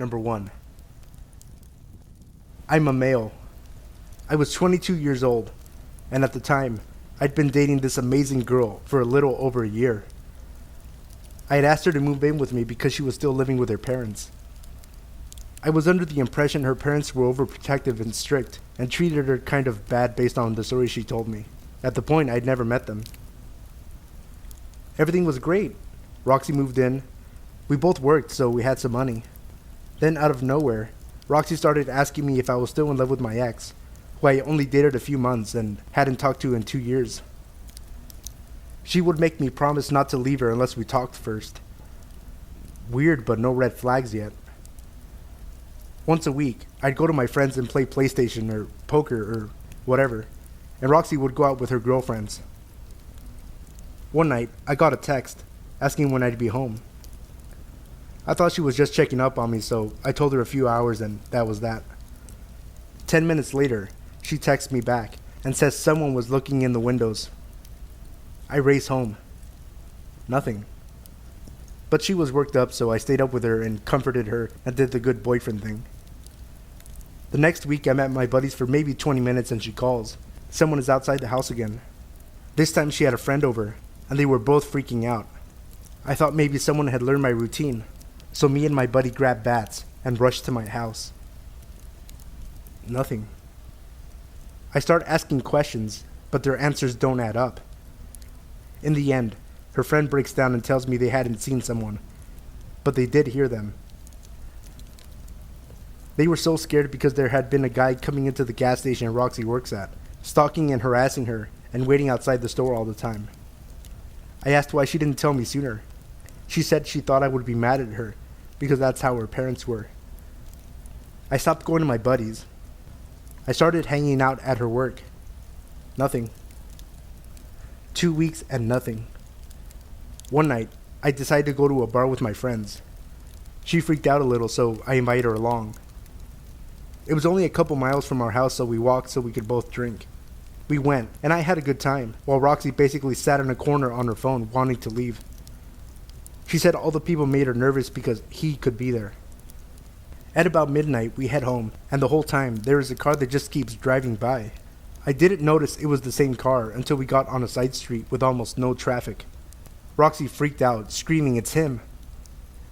Number 1. I'm a male. I was 22 years old, and at the time, I'd been dating this amazing girl for a little over a year. I had asked her to move in with me because she was still living with her parents. I was under the impression her parents were overprotective and strict, and treated her kind of bad based on the stories she told me. At the point, I'd never met them. Everything was great. Roxy moved in. We both worked, so we had some money. Then, out of nowhere, Roxy started asking me if I was still in love with my ex, who I only dated a few months and hadn't talked to in 2 years. She would make me promise not to leave her unless we talked first. Weird, but no red flags yet. Once a week, I'd go to my friends and play PlayStation or poker or whatever, and Roxy would go out with her girlfriends. One night, I got a text asking when I'd be home. I thought she was just checking up on me, so I told her a few hours and that was that. 10 minutes later, she texts me back and says someone was looking in the windows. I race home. Nothing. But she was worked up, so I stayed up with her and comforted her and did the good boyfriend thing. The next week, I met my buddies for maybe 20 minutes and she calls. Someone is outside the house again. This time she had a friend over, and they were both freaking out. I thought maybe someone had learned my routine, so me and my buddy grabbed bats and rushed to my house. Nothing. I start asking questions, but their answers don't add up. In the end, her friend breaks down and tells me they hadn't seen someone, but they did hear them. They were so scared because there had been a guy coming into the gas station Roxy works at, stalking and harassing her and waiting outside the store all the time. I asked why she didn't tell me sooner. She said she thought I would be mad at her because that's how her parents were. I stopped going to my buddies. I started hanging out at her work. Nothing. 2 weeks and nothing. One night, I decided to go to a bar with my friends. She freaked out a little, so I invited her along. It was only a couple miles from our house, so we walked so we could both drink. We went, and I had a good time, while Roxy basically sat in a corner on her phone, wanting to leave. She said all the people made her nervous because he could be there. At about midnight, we head home, and the whole time, there is a car that just keeps driving by. I didn't notice it was the same car until we got on a side street with almost no traffic. Roxy freaked out, screaming, "It's him!"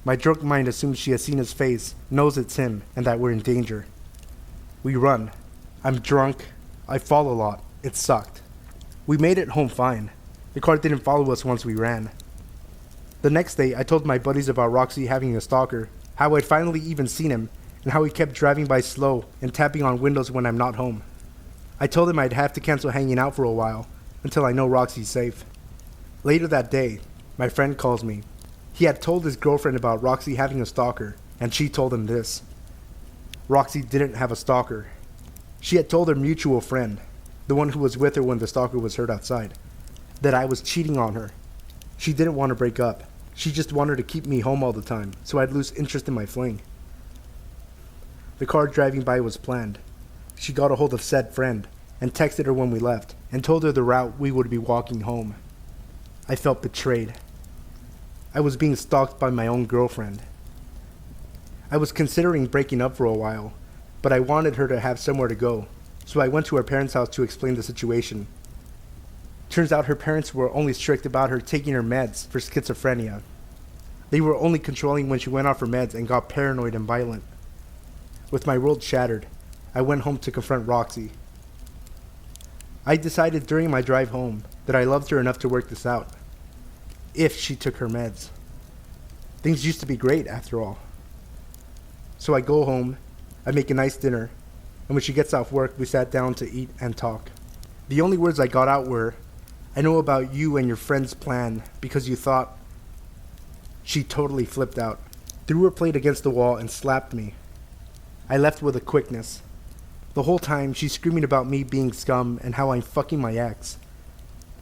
My drunk mind assumes she has seen his face, knows it's him, and that we're in danger. We run. I'm drunk. I fall a lot. It sucked. We made it home fine. The car didn't follow us once we ran. The next day, I told my buddies about Roxy having a stalker, how I'd finally even seen him, and how he kept driving by slow and tapping on windows when I'm not home. I told him I'd have to cancel hanging out for a while, until I know Roxy's safe. Later that day, my friend calls me. He had told his girlfriend about Roxy having a stalker, and she told him this. Roxy didn't have a stalker. She had told her mutual friend, the one who was with her when the stalker was hurt outside, that I was cheating on her. She didn't want to break up. She just wanted to keep me home all the time, so I'd lose interest in my fling. The car driving by was planned. She got a hold of said friend, and texted her when we left, and told her the route we would be walking home. I felt betrayed. I was being stalked by my own girlfriend. I was considering breaking up for a while, but I wanted her to have somewhere to go, so I went to her parents' house to explain the situation. Turns out her parents were only strict about her taking her meds for schizophrenia. They were only controlling when she went off her meds and got paranoid and violent. With my world shattered, I went home to confront Roxy. I decided during my drive home that I loved her enough to work this out, if she took her meds. Things used to be great after all. So I go home, I make a nice dinner, and when she gets off work, we sat down to eat and talk. The only words I got out were, "I know about you and your friend's plan because you thought..." She totally flipped out, threw her plate against the wall and slapped me. I left with a quickness. The whole time, she's screaming about me being scum and how I'm fucking my ex.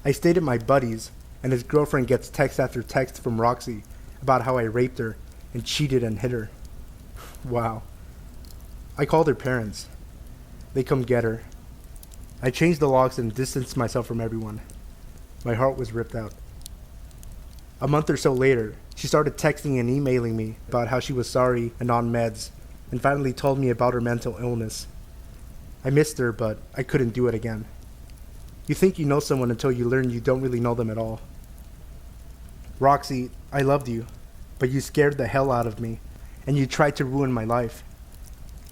I stayed at my buddy's, and his girlfriend gets text after text from Roxy about how I raped her and cheated and hit her. Wow. I called her parents. They come get her. I changed the locks and distanced myself from everyone. My heart was ripped out. A month or so later, she started texting and emailing me about how she was sorry and on meds, and finally told me about her mental illness. I missed her, but I couldn't do it again. You think you know someone until you learn you don't really know them at all. Roxy, I loved you, but you scared the hell out of me, and you tried to ruin my life.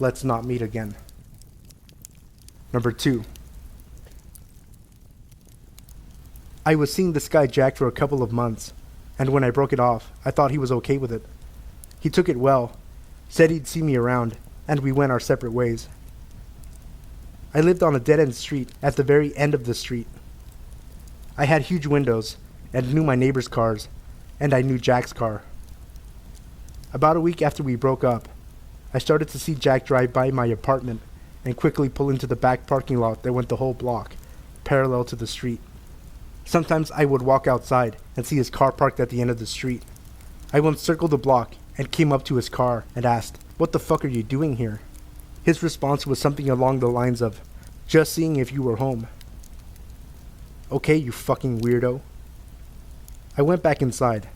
Let's not meet again. Number 2. I was seeing this guy Jack for a couple of months, and when I broke it off, I thought he was okay with it. He took it well, said he'd see me around, and we went our separate ways. I lived on a dead-end street at the very end of the street. I had huge windows and knew my neighbors' cars, and I knew Jack's car. About a week after we broke up, I started to see Jack drive by my apartment and quickly pull into the back parking lot that went the whole block, parallel to the street. Sometimes I would walk outside and see his car parked at the end of the street. I once circled the block and came up to his car and asked, "What the fuck are you doing here?" His response was something along the lines of, "Just seeing if you were home." "Okay, you fucking weirdo." I went back inside.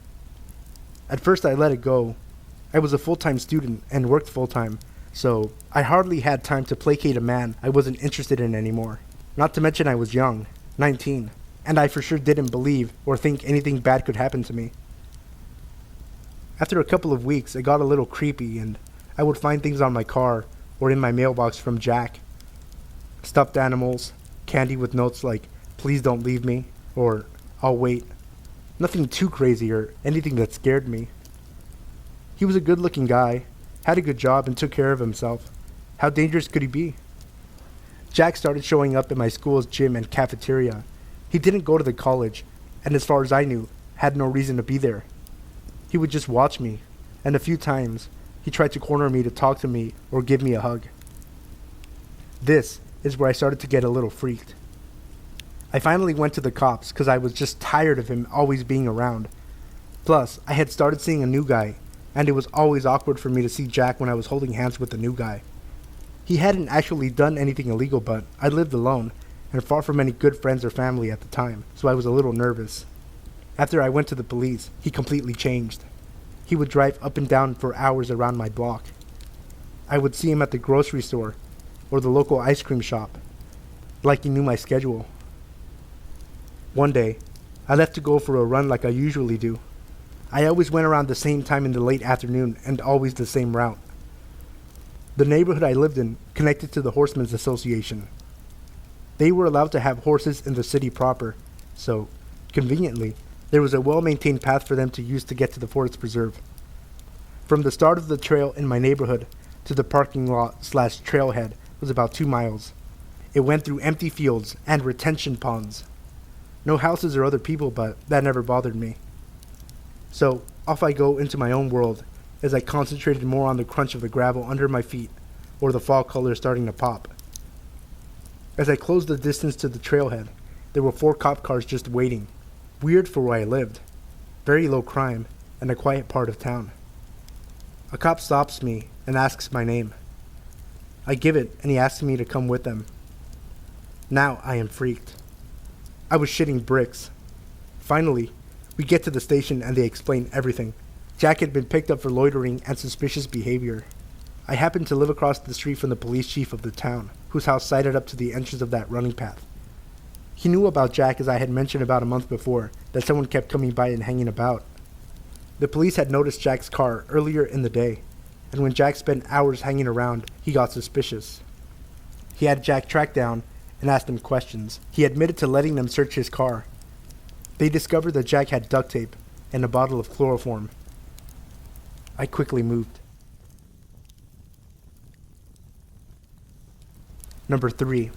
At first I let it go. I was a full-time student and worked full-time, so I hardly had time to placate a man I wasn't interested in anymore. Not to mention I was young, 19, and I for sure didn't believe or think anything bad could happen to me. After a couple of weeks, it got a little creepy, and I would find things on my car or in my mailbox from Jack. Stuffed animals, candy with notes like, "Please don't leave me," or "I'll wait." Nothing too crazy or anything that scared me. He was a good-looking guy, had a good job, and took care of himself. How dangerous could he be? Jack started showing up at my school's gym and cafeteria. He didn't go to the college, and as far as I knew, had no reason to be there. He would just watch me, and a few times, he tried to corner me to talk to me or give me a hug. This is where I started to get a little freaked. I finally went to the cops because I was just tired of him always being around. Plus, I had started seeing a new guy, and it was always awkward for me to see Jack when I was holding hands with the new guy. He hadn't actually done anything illegal, but I lived alone, and far from any good friends or family at the time, so I was a little nervous. After I went to the police, he completely changed. He would drive up and down for hours around my block. I would see him at the grocery store or the local ice cream shop, like he knew my schedule. One day, I left to go for a run like I usually do. I always went around the same time in the late afternoon and always the same route. The neighborhood I lived in connected to the Horsemen's Association. They were allowed to have horses in the city proper, so, conveniently, there was a well-maintained path for them to use to get to the forest preserve. From the start of the trail in my neighborhood to the parking lot/trailhead was about 2 miles. It went through empty fields and retention ponds. No houses or other people, but that never bothered me. So, off I go into my own world as I concentrated more on the crunch of the gravel under my feet or the fall colors starting to pop. As I closed the distance to the trailhead, there were 4 cop cars just waiting. Weird for where I lived. Very low crime and a quiet part of town. A cop stops me and asks my name. I give it and he asks me to come with them. Now I am freaked. I was shitting bricks. Finally, we get to the station and they explain everything. Jack had been picked up for loitering and suspicious behavior. I happened to live across the street from the police chief of the town, whose house sided up to the entrance of that running path. He knew about Jack as I had mentioned about a month before, that someone kept coming by and hanging about. The police had noticed Jack's car earlier in the day, and when Jack spent hours hanging around, he got suspicious. He had Jack tracked down and asked him questions. He admitted to letting them search his car. They discovered that Jack had duct tape and a bottle of chloroform. I quickly moved. Number 3.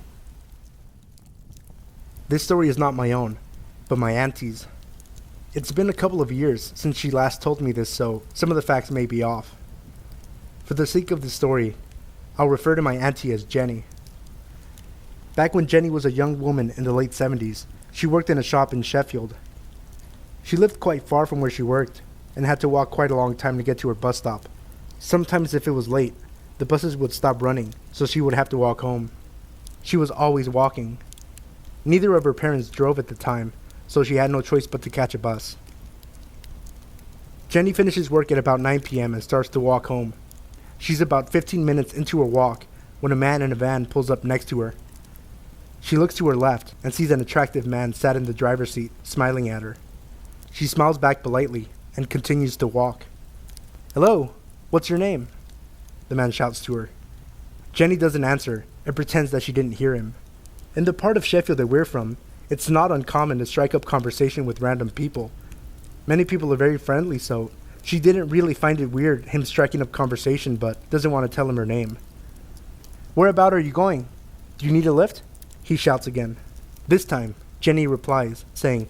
This story is not my own, but my auntie's. It's been a couple of years since she last told me this, so some of the facts may be off. For the sake of the story, I'll refer to my auntie as Jenny. Back when Jenny was a young woman in the late 70s, she worked in a shop in Sheffield. She lived quite far from where she worked, and had to walk quite a long time to get to her bus stop. Sometimes if it was late, the buses would stop running, so she would have to walk home. She was always walking. Neither of her parents drove at the time, so she had no choice but to catch a bus. Jenny finishes work at about 9 p.m. and starts to walk home. She's about 15 minutes into her walk when a man in a van pulls up next to her. She looks to her left and sees an attractive man sat in the driver's seat, smiling at her. She smiles back politely and continues to walk. "Hello, what's your name?" the man shouts to her. Jenny doesn't answer and pretends that she didn't hear him. In the part of Sheffield that we're from, it's not uncommon to strike up conversation with random people. Many people are very friendly, so she didn't really find it weird him striking up conversation, but doesn't want to tell him her name. "Whereabout are you going? Do you need a lift?" he shouts again. This time, Jenny replies, saying,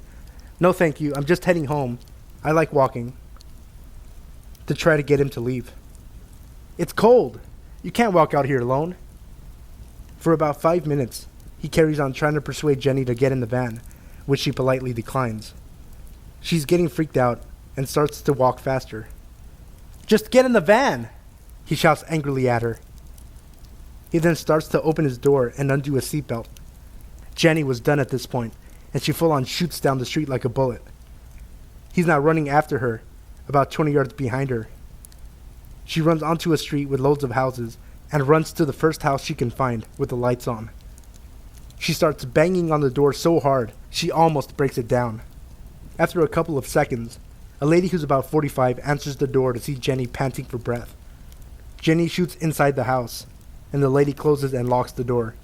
"No thank you, I'm just heading home. I like walking," to try to get him to leave. "It's cold. You can't walk out here alone." For about 5 minutes, he carries on trying to persuade Jenny to get in the van, which she politely declines. She's getting freaked out and starts to walk faster. "Just get in the van!" he shouts angrily at her. He then starts to open his door and undo his seatbelt. Jenny was done at this point, and she full-on shoots down the street like a bullet. He's now running after her, about 20 yards behind her. She runs onto a street with loads of houses and runs to the first house she can find with the lights on. She starts banging on the door so hard, she almost breaks it down. After a couple of seconds, a lady who's about 45 answers the door to see Jenny panting for breath. Jenny shoots inside the house, and the lady closes and locks the door.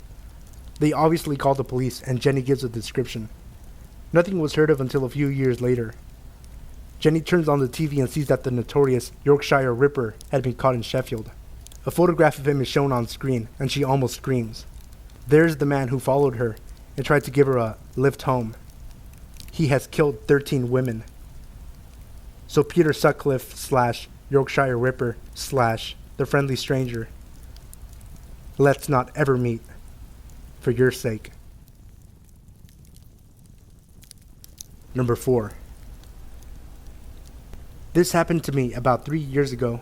They obviously call the police, and Jenny gives a description. Nothing was heard of until a few years later. Jenny turns on the TV and sees that the notorious Yorkshire Ripper had been caught in Sheffield. A photograph of him is shown on screen, and she almost screams. There's the man who followed her and tried to give her a lift home. He has killed 13 women. So Peter Sutcliffe / Yorkshire Ripper / the friendly stranger, let's not ever meet, for your sake. Number 4. This happened to me about 3 years ago.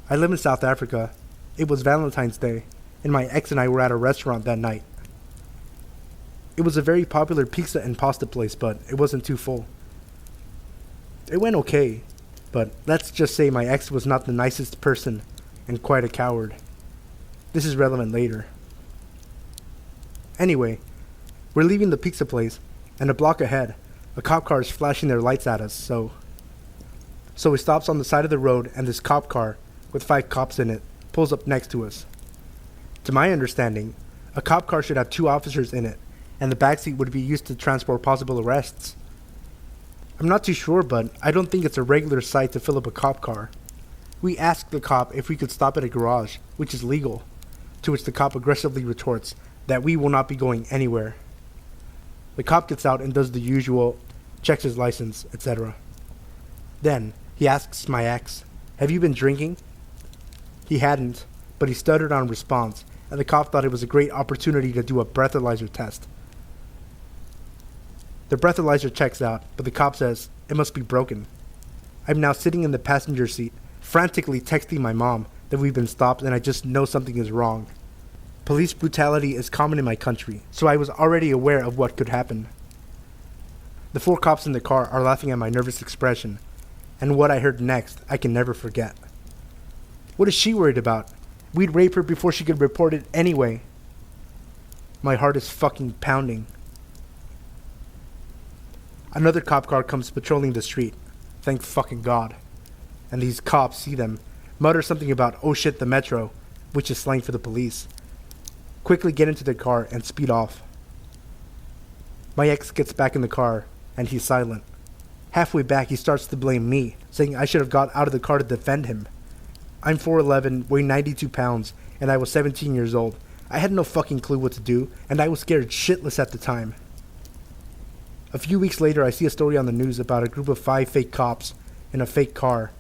I live in South Africa. It was Valentine's Day, and my ex and I were at a restaurant that night. It was a very popular pizza and pasta place, but it wasn't too full. It went okay, but let's just say my ex was not the nicest person and quite a coward. This is relevant later. Anyway, we're leaving the pizza place, and a block ahead, a cop car is flashing their lights at us, so he stops on the side of the road, and this cop car, with 5 cops in it, pulls up next to us. To my understanding, a cop car should have 2 officers in it, and the backseat would be used to transport possible arrests. I'm not too sure, but I don't think it's a regular sight to fill up a cop car. We asked the cop if we could stop at a garage, which is legal, to which the cop aggressively retorts that we will not be going anywhere. The cop gets out and does the usual, checks his license, etc. Then, he asks my ex, "Have you been drinking?" He hadn't, but he stuttered on response, and the cop thought it was a great opportunity to do a breathalyzer test. The breathalyzer checks out, but the cop says it must be broken. I'm now sitting in the passenger seat, frantically texting my mom that we've been stopped and I just know something is wrong. Police brutality is common in my country, so I was already aware of what could happen. The 4 cops in the car are laughing at my nervous expression, and what I heard next I can never forget. What is she worried about? We'd rape her before she could report it anyway. My heart is fucking pounding. Another cop car comes patrolling the street. Thank fucking God. And these cops see them, mutter something about "oh shit, the metro," which is slang for the police. Quickly get into the car and speed off. My ex gets back in the car, and he's silent. Halfway back, he starts to blame me, saying I should have got out of the car to defend him. I'm 4'11", weigh 92 pounds, and I was 17 years old. I had no fucking clue what to do, and I was scared shitless at the time. A few weeks later, I see a story on the news about a group of 5 fake cops in a fake car,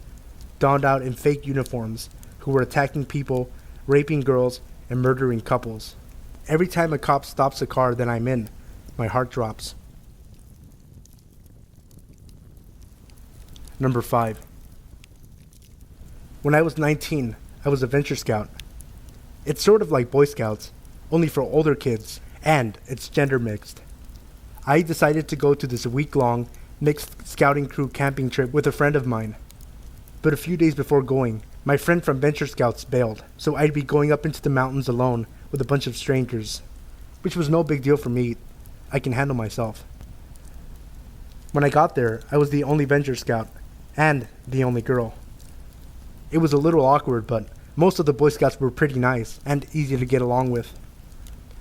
donned out in fake uniforms, who were attacking people, raping girls, and murdering couples. Every time a cop stops a car that I'm in, my heart drops. Number 5. When I was 19, I was a venture scout. It's sort of like Boy Scouts, only for older kids, and it's gender mixed. I decided to go to this week-long mixed scouting crew camping trip with a friend of mine. But a few days before going, my friend from Venture Scouts bailed, so I'd be going up into the mountains alone with a bunch of strangers, which was no big deal for me. I can handle myself. When I got there, I was the only Venture Scout, and the only girl. It was a little awkward, but most of the Boy Scouts were pretty nice and easy to get along with.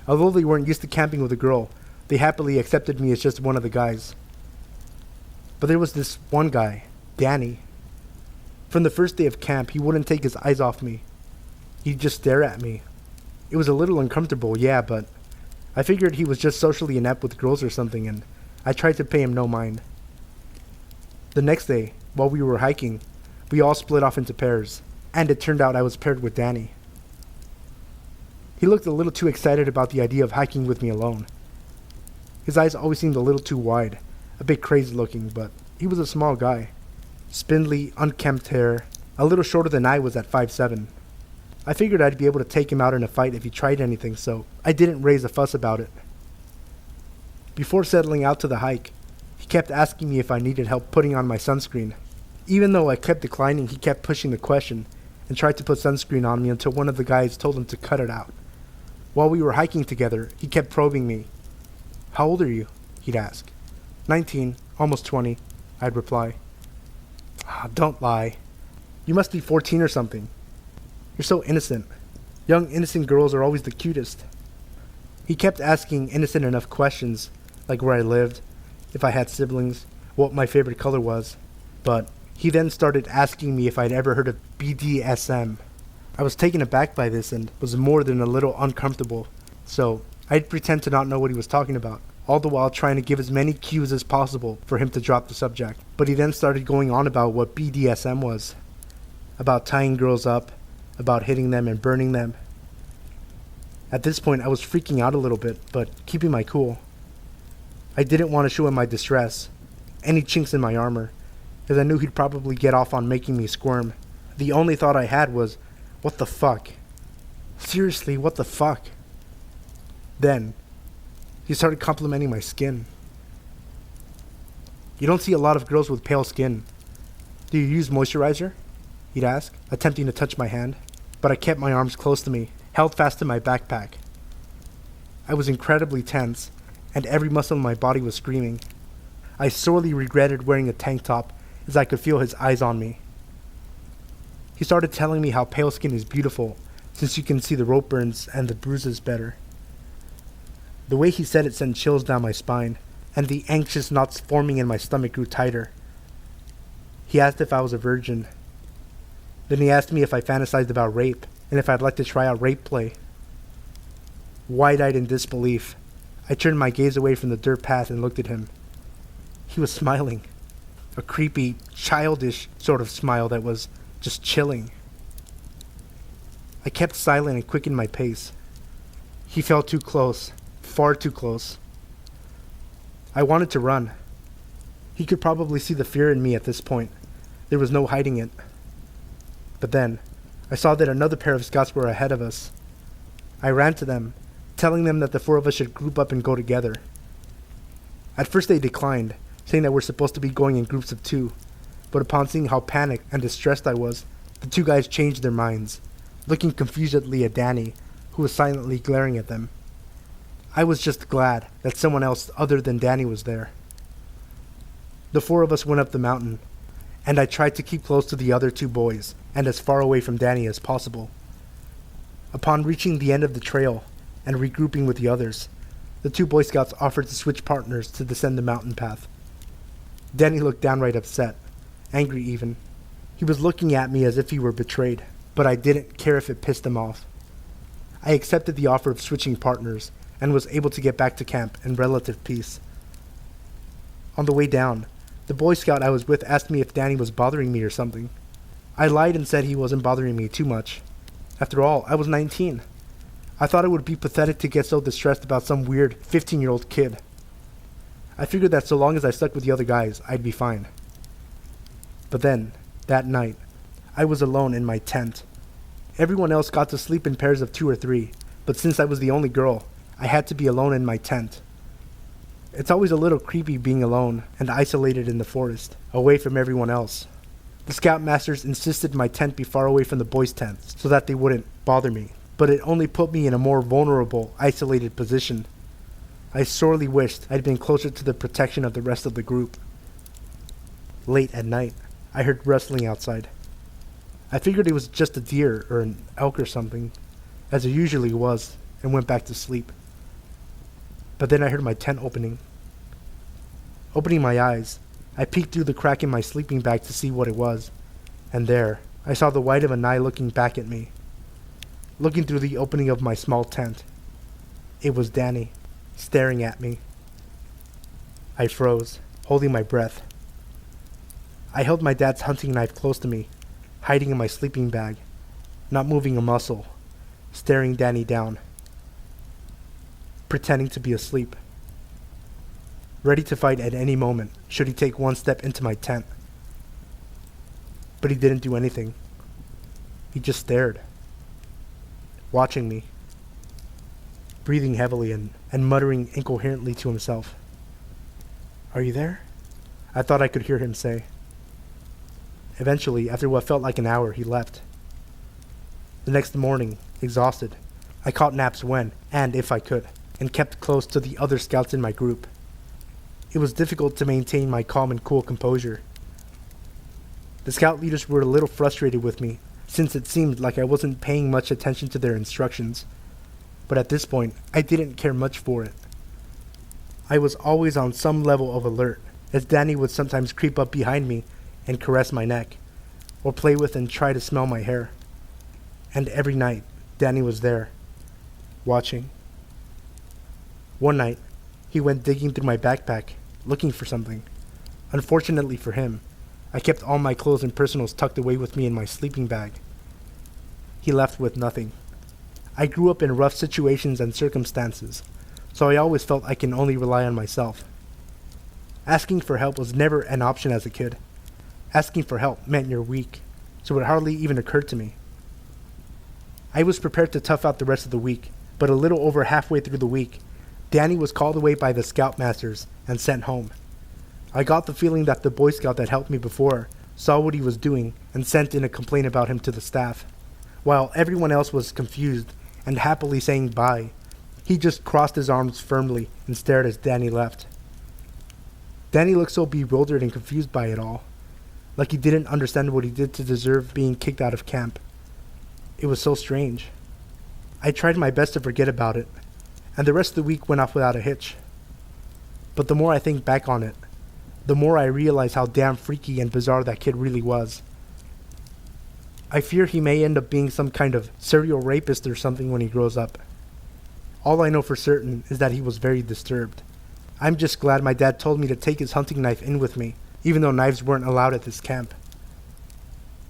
Although they weren't used to camping with a girl, they happily accepted me as just one of the guys. But there was this one guy, Danny. From the first day of camp, he wouldn't take his eyes off me. He'd just stare at me. It was a little uncomfortable, yeah, but I figured he was just socially inept with girls or something, and I tried to pay him no mind. The next day, while we were hiking, we all split off into pairs, and it turned out I was paired with Danny. He looked a little too excited about the idea of hiking with me alone. His eyes always seemed a little too wide, a bit crazy looking, but he was a small guy. Spindly, unkempt hair, a little shorter than I was at 5'7". I figured I'd be able to take him out in a fight if he tried anything, so I didn't raise a fuss about it. Before settling out to the hike, he kept asking me if I needed help putting on my sunscreen. Even though I kept declining, he kept pushing the question and tried to put sunscreen on me until one of the guys told him to cut it out. While we were hiking together, he kept probing me. "How old are you?" he'd ask. 19, almost 20, I'd reply. Don't lie. You must be 14 or something. You're so innocent. Young, innocent girls are always the cutest. He kept asking innocent enough questions, like where I lived, if I had siblings, what my favorite color was. But he then started asking me if I'd ever heard of BDSM. I was taken aback by this and was more than a little uncomfortable, so I'd pretend to not know what he was talking about, all the while trying to give as many cues as possible for him to drop the subject. But he then started going on about what BDSM was, about tying girls up, about hitting them and burning them. At this point, I was freaking out a little bit, but keeping my cool. I didn't want to show him my distress, any chinks in my armor, as I knew he'd probably get off on making me squirm. The only thought I had was, what the fuck? Seriously, what the fuck? Then, he started complimenting my skin. "You don't see a lot of girls with pale skin. Do you use moisturizer?" he'd ask, attempting to touch my hand. But I kept my arms close to me, held fast to my backpack. I was incredibly tense, and every muscle in my body was screaming. I sorely regretted wearing a tank top, as I could feel his eyes on me. He started telling me how pale skin is beautiful, since you can see the rope burns and the bruises better. The way he said it sent chills down my spine, and the anxious knots forming in my stomach grew tighter. He asked if I was a virgin. Then he asked me if I fantasized about rape, and if I'd like to try out rape play. Wide-eyed in disbelief, I turned my gaze away from the dirt path and looked at him. He was smiling. A creepy, childish sort of smile that was just chilling. I kept silent and quickened my pace. He felt too close, far too close. I wanted to run. He could probably see the fear in me at this point. There was no hiding it. But then, I saw that another pair of scouts were ahead of us. I ran to them, telling them that the four of us should group up and go together. At first they declined, saying that we're supposed to be going in groups of 2, but upon seeing how panicked and distressed I was, the 2 guys changed their minds, looking confusedly at Danny, who was silently glaring at them. I was just glad that someone else other than Danny was there. The 4 of us went up the mountain, and I tried to keep close to the other 2 boys, and as far away from Danny as possible. Upon reaching the end of the trail, and regrouping with the others, the 2 Boy Scouts offered to switch partners to descend the mountain path. Danny looked downright upset, angry even. He was looking at me as if he were betrayed, but I didn't care if it pissed him off. I accepted the offer of switching partners, and was able to get back to camp in relative peace. On the way down, the Boy Scout I was with asked me if Danny was bothering me or something. I lied and said he wasn't bothering me too much. After all, I was 19. I thought it would be pathetic to get so distressed about some weird 15-year-old kid. I figured that so long as I stuck with the other guys, I'd be fine. But then, that night, I was alone in my tent. Everyone else got to sleep in pairs of 2 or 3, but since I was the only girl, I had to be alone in my tent. It's always a little creepy being alone and isolated in the forest, away from everyone else. The scoutmasters insisted my tent be far away from the boys' tents so that they wouldn't bother me, but it only put me in a more vulnerable, isolated position. I sorely wished I'd been closer to the protection of the rest of the group. Late at night, I heard rustling outside. I figured it was just a deer or an elk or something, as it usually was, and went back to sleep. But then I heard my tent opening. Opening my eyes, I peeked through the crack in my sleeping bag to see what it was, and there, I saw the white of an eye looking back at me. Looking through the opening of my small tent. It was Danny, staring at me. I froze, holding my breath. I held my dad's hunting knife close to me, hiding in my sleeping bag, not moving a muscle, staring Danny down, pretending to be asleep, ready to fight at any moment should he take one step into my tent. But he didn't do anything. He just stared, watching me, breathing heavily and muttering incoherently to himself. "Are you there?" I thought I could hear him say. Eventually, after what felt like an hour, he left. The next morning, exhausted, I caught naps when, and if I could, and kept close to the other scouts in my group. It was difficult to maintain my calm and cool composure. The scout leaders were a little frustrated with me, since it seemed like I wasn't paying much attention to their instructions. But at this point, I didn't care much for it. I was always on some level of alert, as Danny would sometimes creep up behind me and caress my neck, or play with and try to smell my hair. And every night, Danny was there, watching. One night, he went digging through my backpack, looking for something. Unfortunately for him, I kept all my clothes and personals tucked away with me in my sleeping bag. He left with nothing. I grew up in rough situations and circumstances, so I always felt I can only rely on myself. Asking for help was never an option as a kid. Asking for help meant you're weak, so it hardly even occurred to me. I was prepared to tough out the rest of the week, but a little over halfway through the week, Danny was called away by the scoutmasters and sent home. I got the feeling that the Boy Scout that helped me before saw what he was doing and sent in a complaint about him to the staff. While everyone else was confused and happily saying bye, he just crossed his arms firmly and stared as Danny left. Danny looked so bewildered and confused by it all, like he didn't understand what he did to deserve being kicked out of camp. It was so strange. I tried my best to forget about it, and the rest of the week went off without a hitch. But the more I think back on it, the more I realize how damn freaky and bizarre that kid really was. I fear he may end up being some kind of serial rapist or something when he grows up. All I know for certain is that he was very disturbed. I'm just glad my dad told me to take his hunting knife in with me, even though knives weren't allowed at this camp.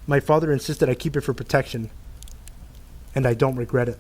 My father insisted I keep it for protection, and I don't regret it.